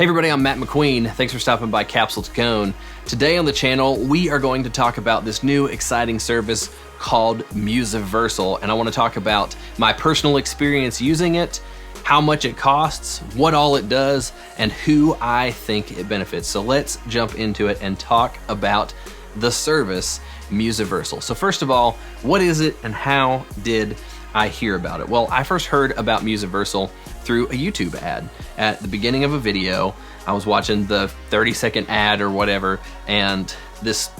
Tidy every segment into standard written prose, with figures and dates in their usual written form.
Hey everybody, I'm Matt McQueen. Thanks for stopping by Capsule to Cone. Today on the channel, we are going to talk about this new exciting service called Musiversal, and I want to talk about my personal experience using it, how much it costs, what all it does, and who I think it benefits. So let's jump into it and talk about the service Musiversal. So first of all, what is it and how did I hear about it? Well, I first heard about Musiversal through a YouTube ad. At the beginning of a video, I was watching the 30-second ad or whatever, and this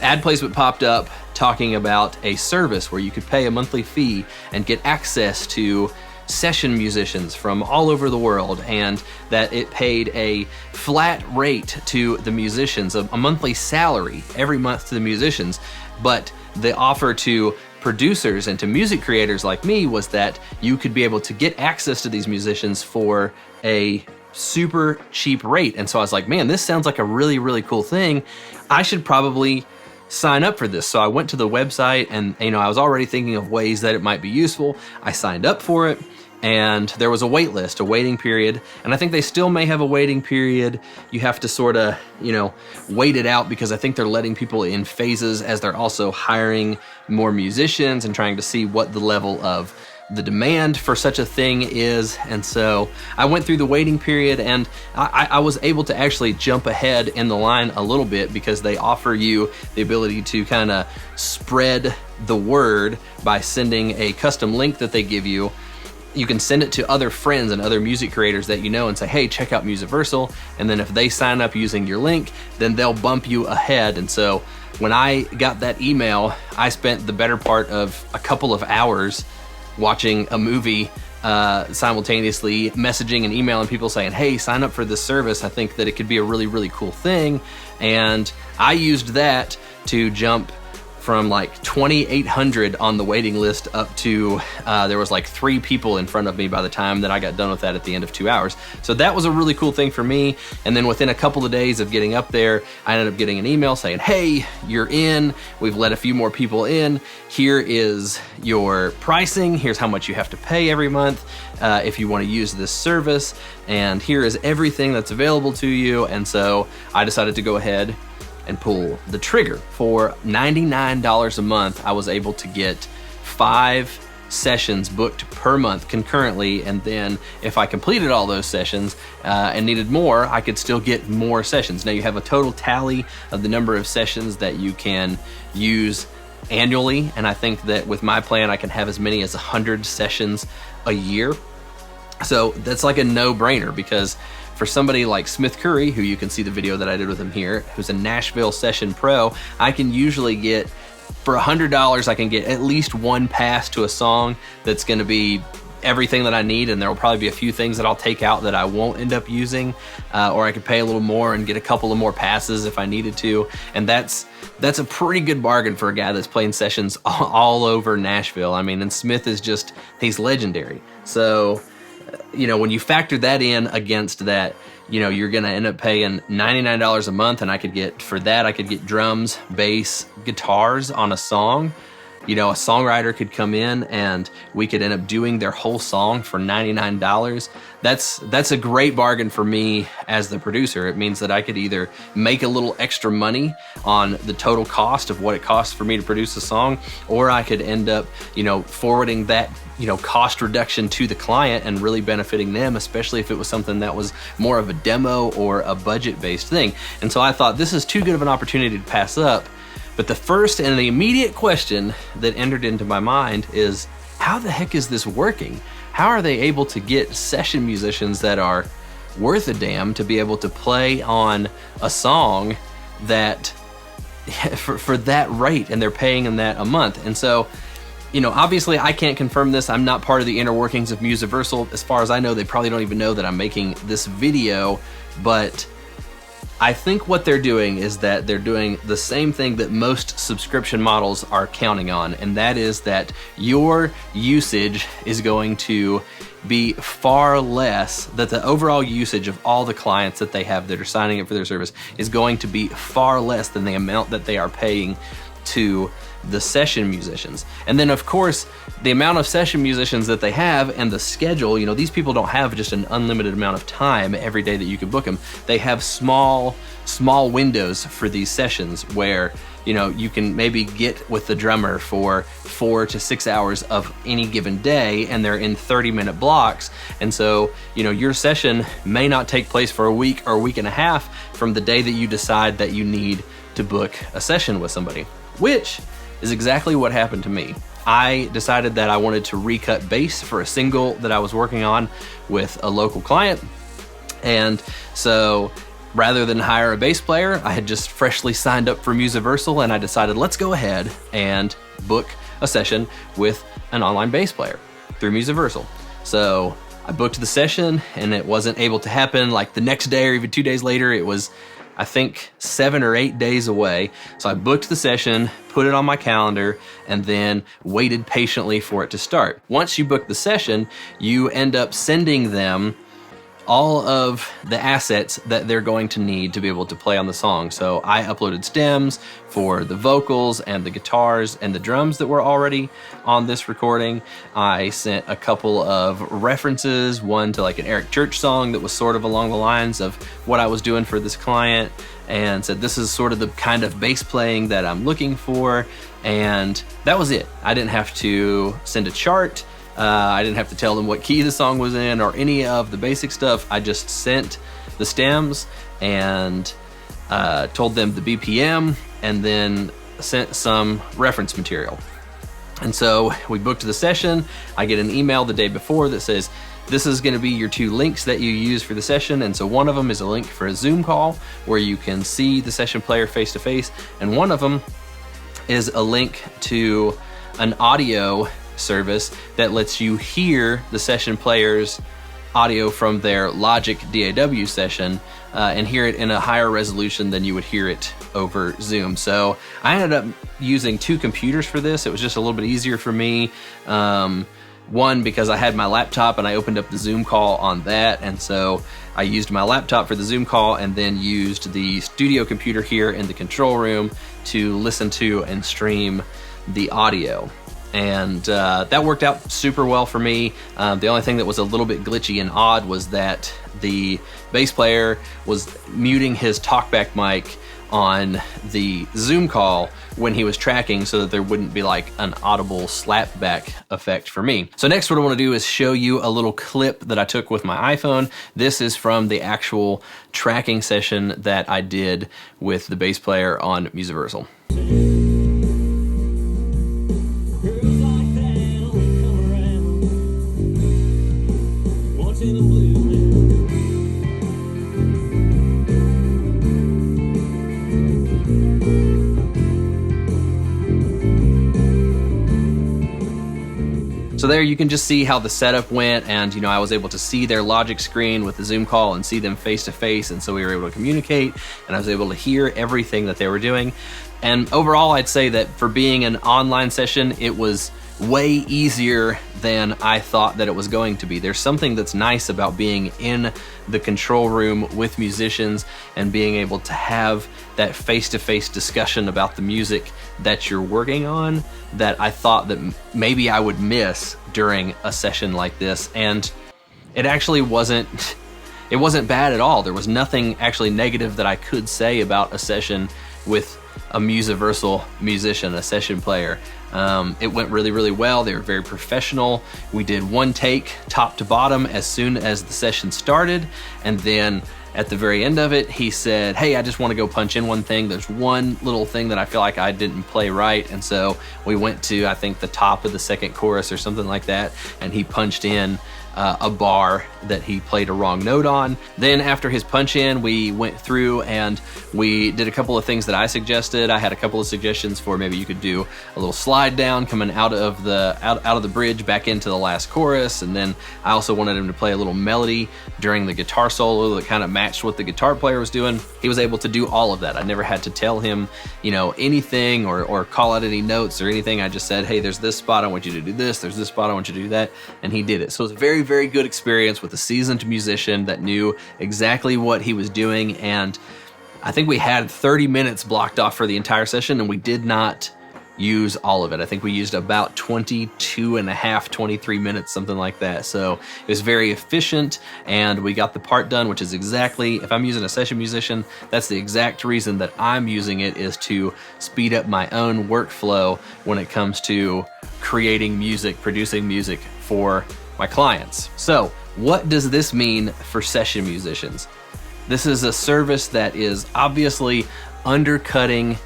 ad placement popped up talking about a service where you could pay a monthly fee and get access to session musicians from all over the world, and that it paid a flat rate to the musicians, a monthly salary every month to the musicians, but the offer to producers and to music creators like me was that you could be able to get access to these musicians for a super cheap rate. And so I was like, man, this sounds like a really, really cool thing. I should probably sign up for this. So I went to the website and, I was already thinking of ways that it might be useful. I signed up for it, and there was a wait list, a waiting period. And I think they still may have a waiting period. You have to sort of, wait it out, because I think they're letting people in phases as they're also hiring more musicians and trying to see what the level of the demand for such a thing is. And so I went through the waiting period, and I was able to actually jump ahead in the line a little bit, because they offer you the ability to kind of spread the word by sending a custom link that they give you. You can send it to other friends and other music creators that you know and say, hey, check out Musiversal. And then if they sign up using your link, then they'll bump you ahead. And so when I got that email, I spent the better part of a couple of hours watching a movie, simultaneously messaging and emailing people saying, hey, sign up for this service. I think that it could be a really, really cool thing. And I used that to jump from like 2,800 on the waiting list up to, there was like 3 people in front of me by the time that I got done with that at the end of 2 hours. So that was a really cool thing for me. And then within a couple of days of getting up there, I ended up getting an email saying, hey, you're in. We've let a few more people in. Here is your pricing. Here's how much you have to pay every month if you want to use this service. And here is everything that's available to you. And so I decided to go ahead and pull the trigger. For $99 a month, I was able to get 5 sessions booked per month concurrently, and then if I completed all those sessions and needed more, I could still get more sessions. Now you have a total tally of the number of sessions that you can use annually, and I think that with my plan I can have as many as 100 sessions a year. So that's like a no-brainer, because for somebody like Smith Curry, who you can see the video that I did with him here, who's a Nashville session pro, I can usually get, for $100, I can get at least one pass to a song that's going to be everything that I need, and there will probably be a few things that I'll take out that I won't end up using, or I could pay a little more and get a couple of more passes if I needed to. And that's a pretty good bargain for a guy that's playing sessions all over Nashville. I mean, and Smith is just, he's legendary. So when you factor that in against that, you're going to end up paying $99 a month, and I could get drums, bass, guitars on a song. A songwriter could come in and we could end up doing their whole song for $99. That's a great bargain for me as the producer. It means that I could either make a little extra money on the total cost of what it costs for me to produce a song, or I could end up, forwarding that, cost reduction to the client and really benefiting them, especially if it was something that was more of a demo or a budget-based thing. And so I thought, this is too good of an opportunity to pass up. But the first and the immediate question that entered into my mind is, how the heck is this working? How are they able to get session musicians that are worth a damn to be able to play on a song that for that rate, and they're paying them that a month? And so, obviously I can't confirm this. I'm not part of the inner workings of Musiversal. As far as I know, they probably don't even know that I'm making this video, but I think what they're doing is that they're doing the same thing that most subscription models are counting on, and that is that your usage is going to be far less, that the overall usage of all the clients that they have that are signing up for their service is going to be far less than the amount that they are paying to the session musicians. And then of course, the amount of session musicians that they have and the schedule, you know, these people don't have just an unlimited amount of time every day that you can book them. They have small windows for these sessions where, you know, you can maybe get with the drummer for 4 to 6 hours of any given day, and they're in 30-minute blocks. And so, you know, your session may not take place for a week or a week and a half from the day that you decide that you need to book a session with somebody, which is exactly what happened to me. I decided that I wanted to recut bass for a single that I was working on with a local client. And so rather than hire a bass player, I had just freshly signed up for Musiversal, and I decided, let's go ahead and book a session with an online bass player through Musiversal. So I booked the session, and it wasn't able to happen like the next day or even 2 days later. It was, I think, 7 or 8 days away. So I booked the session, put it on my calendar, and then waited patiently for it to start. Once you book the session, you end up sending them all of the assets that they're going to need to be able to play on the song. So I uploaded stems for the vocals and the guitars and the drums that were already on this recording. I sent a couple of references, one to like an Eric Church song that was sort of along the lines of what I was doing for this client, and said this is sort of the kind of bass playing that I'm looking for. And that was it. I didn't have to send a chart. I didn't have to tell them what key the song was in or any of the basic stuff. I just sent the stems and told them the BPM, and then sent some reference material. And so we booked the session. I get an email the day before that says, this is going to be your 2 links that you use for the session. And so one of them is a link for a Zoom call where you can see the session player face to face. And one of them is a link to an audio service that lets you hear the session player's audio from their Logic DAW session and hear it in a higher resolution than you would hear it over Zoom. So I ended up using 2 computers for this. It was just a little bit easier for me. One, because I had my laptop and I opened up the Zoom call on that, and so I used my laptop for the Zoom call and then used the studio computer here in the control room to listen to and stream the audio. And that worked out super well for me. The only thing that was a little bit glitchy and odd was that the bass player was muting his talkback mic on the Zoom call when he was tracking, so that there wouldn't be like an audible slapback effect for me. So next, what I want to do is show you a little clip that I took with my iPhone. This is from the actual tracking session that I did with the bass player on Musiversal. So there you can just see how the setup went, and you know, I was able to see their Logic screen with the Zoom call and see them face to face, and so we were able to communicate, and I was able to hear everything that they were doing. And overall, I'd say that for being an online session, it was way easier than I thought that it was going to be. There's something that's nice about being in the control room with musicians and being able to have that face-to-face discussion about the music that you're working on that I thought that maybe I would miss during a session like this. And it actually wasn't bad at all. There was nothing actually negative that I could say about a session with a Musiversal musician, a session player. It went really, really well. They were very professional. We did one take top to bottom as soon as the session started, and then at the very end of it, he said, hey, I just want to go punch in one thing. There's one little thing that I feel like I didn't play right. And so we went to, I think, the top of the second chorus or something like that, and he punched in a bar that he played a wrong note on. Then after his punch in, we went through and we did a couple of things that I suggested. I had a couple of suggestions for maybe you could do a little slide down coming out of the bridge back into the last chorus. And then I also wanted him to play a little melody during the guitar solo that kind of matched what the guitar player was doing. He was able to do all of that. I never had to tell him, you know, anything or call out any notes or anything. I just said, hey, there's this spot, I want you to do this. There's this spot, I want you to do that. And he did it. So it was a very, very good experience with a seasoned musician that knew exactly what he was doing. And I think we had 30 minutes blocked off for the entire session, and we did not use all of it. I think we used about 22 and a half, 23 minutes, something like that. So it was very efficient, and we got the part done, which is exactly, if I'm using a session musician, that's the exact reason that I'm using it, is to speed up my own workflow when it comes to creating music, producing music for my clients. So what does this mean for session musicians? This is a service that is obviously undercutting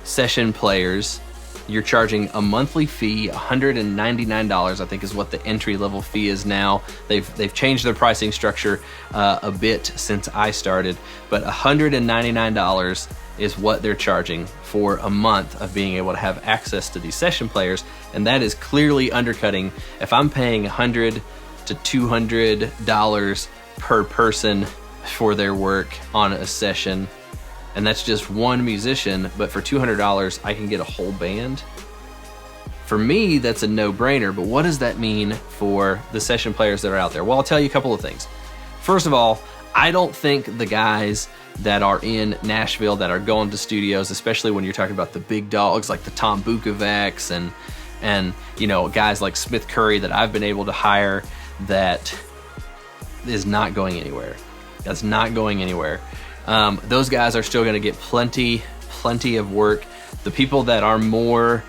session players. You're charging a monthly fee, $199, I think is what the entry level fee is now. They've changed their pricing structure a bit since I started, but $199 is what they're charging for a month of being able to have access to these session players, and that is clearly undercutting. If I'm paying $100 to $200 per person for their work on a session, and that's just one musician, but for $200 I can get a whole band. For me, that's a no-brainer, but what does that mean for the session players that are out there? Well, I'll tell you a couple of things. First of all, I don't think the guys that are in Nashville that are going to studios, especially when you're talking about the big dogs like the Tom Bukovacs and you know, guys like Smith Curry that I've been able to hire, that is not going anywhere. That's not going anywhere. Those guys are still going to get plenty of work. The people that are more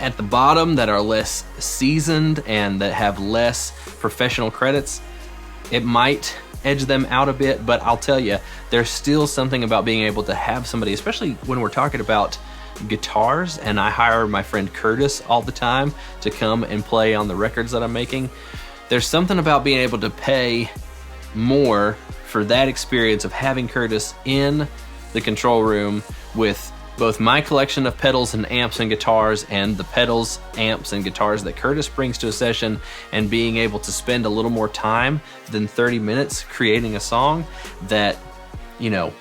at the bottom, that are less seasoned and that have less professional credits, it might edge them out a bit, but I'll tell you, there's still something about being able to have somebody, especially when we're talking about guitars, and I hire my friend Curtis all the time to come and play on the records that I'm making. There's something about being able to pay more for that experience of having Curtis in the control room with both my collection of pedals and amps and guitars and the pedals, amps, and guitars that Curtis brings to a session, and being able to spend a little more time than 30 minutes creating a song that, you know,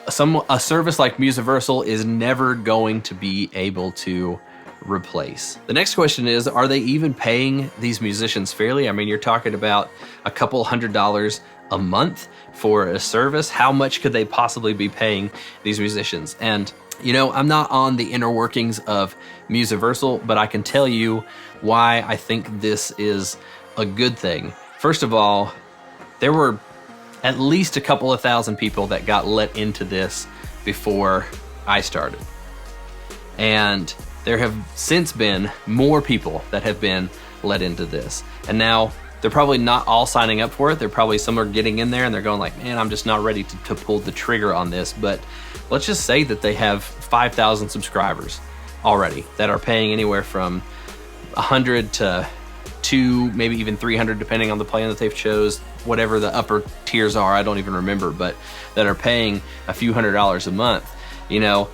a service like Musiversal is never going to be able to replace. The next question is, are they even paying these musicians fairly? I mean, you're talking about a couple $100 a month for a service. How much could they possibly be paying these musicians? And you know, I'm not on the inner workings of Musiversal, but I can tell you why I think this is a good thing. First of all, there were at least a couple of thousand people that got let into this before I started. And there have since been more people that have been let into this. And now they're probably not all signing up for it. They're probably, some are getting in there and they're going like, man, I'm just not ready to pull the trigger on this. But let's just say that they have 5,000 subscribers already that are paying anywhere from 100 to 2, maybe even 300, depending on the plan that they've chose, whatever the upper tiers are, I don't even remember, but that are paying a few $100s a month. You know,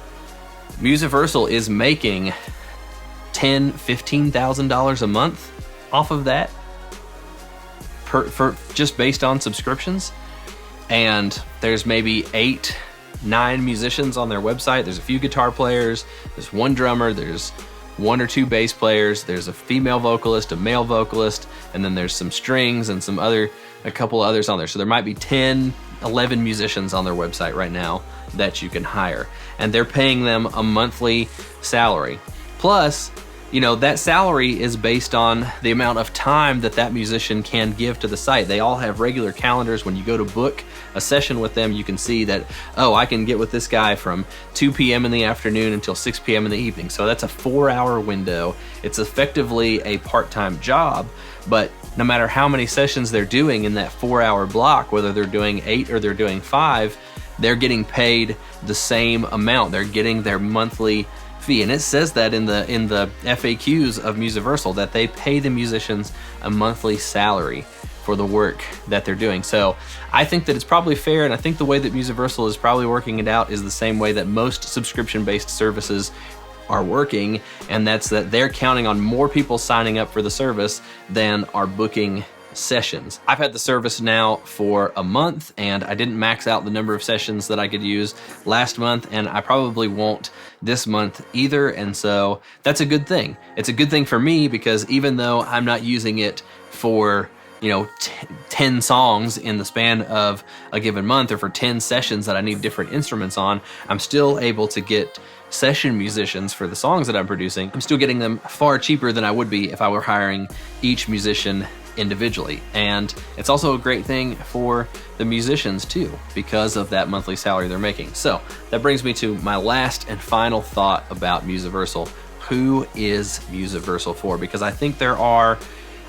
Musiversal is making $10,000, $15,000 a month off of that for just based on subscriptions. And there's maybe 8, 9 musicians on their website. There's a few guitar players, there's one drummer, there's 1 or 2 bass players, there's a female vocalist, a male vocalist, and then there's some strings and a couple others on there. So there might be 10, 11 musicians on their website right now that you can hire, and they're paying them a monthly salary. Plus, you know, that salary is based on the amount of time that that musician can give to the site. They all have regular calendars. When you go to book a session with them, you can see that, oh, I can get with this guy from 2 p.m. in the afternoon until 6 p.m. in the evening. So that's a 4-hour window. It's effectively a part-time job, but no matter how many sessions they're doing in that 4-hour block, whether they're doing 8 or they're doing 5, they're getting paid the same amount. They're getting their monthly fee, and it says that in the FAQs of Musiversal that they pay the musicians a monthly salary for the work that they're doing. So I think that it's probably fair, and I think the way that Musiversal is probably working it out is the same way that most subscription-based services are working, and that's that they're counting on more people signing up for the service than are booking sessions. I've had the service now for a month, and I didn't max out the number of sessions that I could use last month, and I probably won't this month either, and so that's a good thing. It's a good thing for me, because even though I'm not using it for 10 songs in the span of a given month, or for 10 sessions that I need different instruments on, I'm still able to get session musicians for the songs that I'm producing. I'm still getting them far cheaper than I would be if I were hiring each musician individually. And it's also a great thing for the musicians too, because of that monthly salary they're making. So that brings me to my last and final thought about Musiversal. Who is Musiversal for? Because I think there are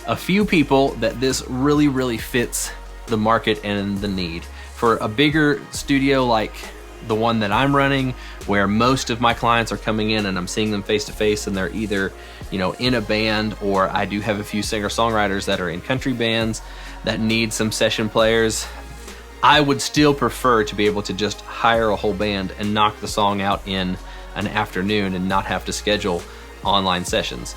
a few people that this really, really fits the market and the need. For a bigger studio like the one that I'm running, where most of my clients are coming in and I'm seeing them face to face, and they're either, in a band, or I do have a few singer-songwriters that are in country bands that need some session players. I would still prefer to be able to just hire a whole band and knock the song out in an afternoon and not have to schedule online sessions.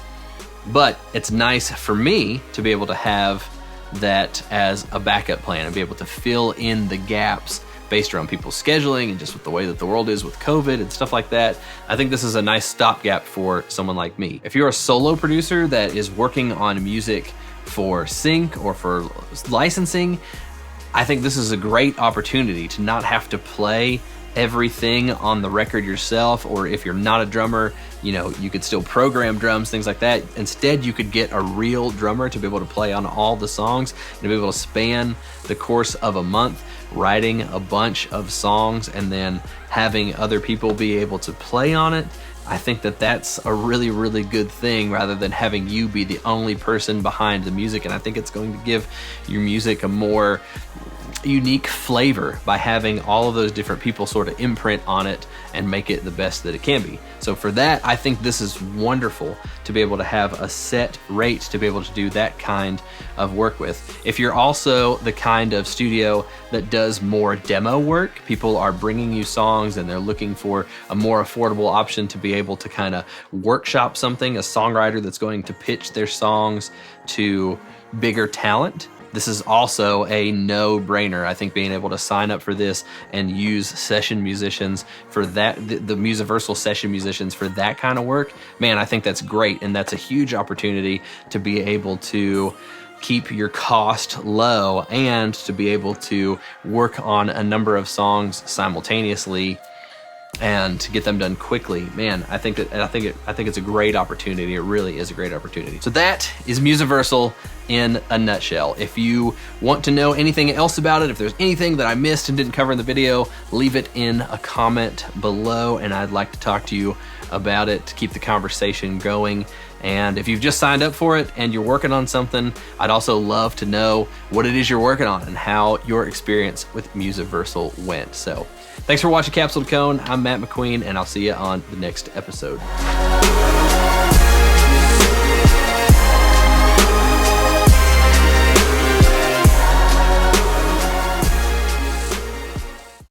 But it's nice for me to be able to have that as a backup plan and be able to fill in the gaps based around people's scheduling and just with the way that the world is with COVID and stuff like that. I think this is a nice stopgap for someone like me. If you're a solo producer that is working on music for sync or for licensing, I think this is a great opportunity to not have to play everything on the record yourself, or if you're not a drummer, you could still program drums, things like that. Instead, you could get a real drummer to be able to play on all the songs and to be able to span the course of a month, writing a bunch of songs and then having other people be able to play on it. I think that that's a really, really good thing, rather than having you be the only person behind the music. And I think it's going to give your music a more unique flavor by having all of those different people sort of imprint on it and make it the best that it can be. So for that, I think this is wonderful to be able to have a set rate to be able to do that kind of work with. If you're also the kind of studio that does more demo work, people are bringing you songs and they're looking for a more affordable option to be able to kind of workshop something, a songwriter that's going to pitch their songs to bigger talent, this is also a no-brainer. I think being able to sign up for this and use session musicians for that, the Musiversal session musicians for that kind of work, man, I think that's great. And that's a huge opportunity to be able to keep your cost low and to be able to work on a number of songs simultaneously and to get them done quickly. Man, I think it's a great opportunity. It really is a great opportunity. So that is Musiversal in a nutshell. If you want to know anything else about it, if there's anything that I missed and didn't cover in the video, leave it in a comment below and I'd like to talk to you about it to keep the conversation going. And if you've just signed up for it and you're working on something, I'd also love to know what it is you're working on and how your experience with Musiversal went. So thanks for watching Capsule to Cone. I'm Matt McQueen, and I'll see you on the next episode.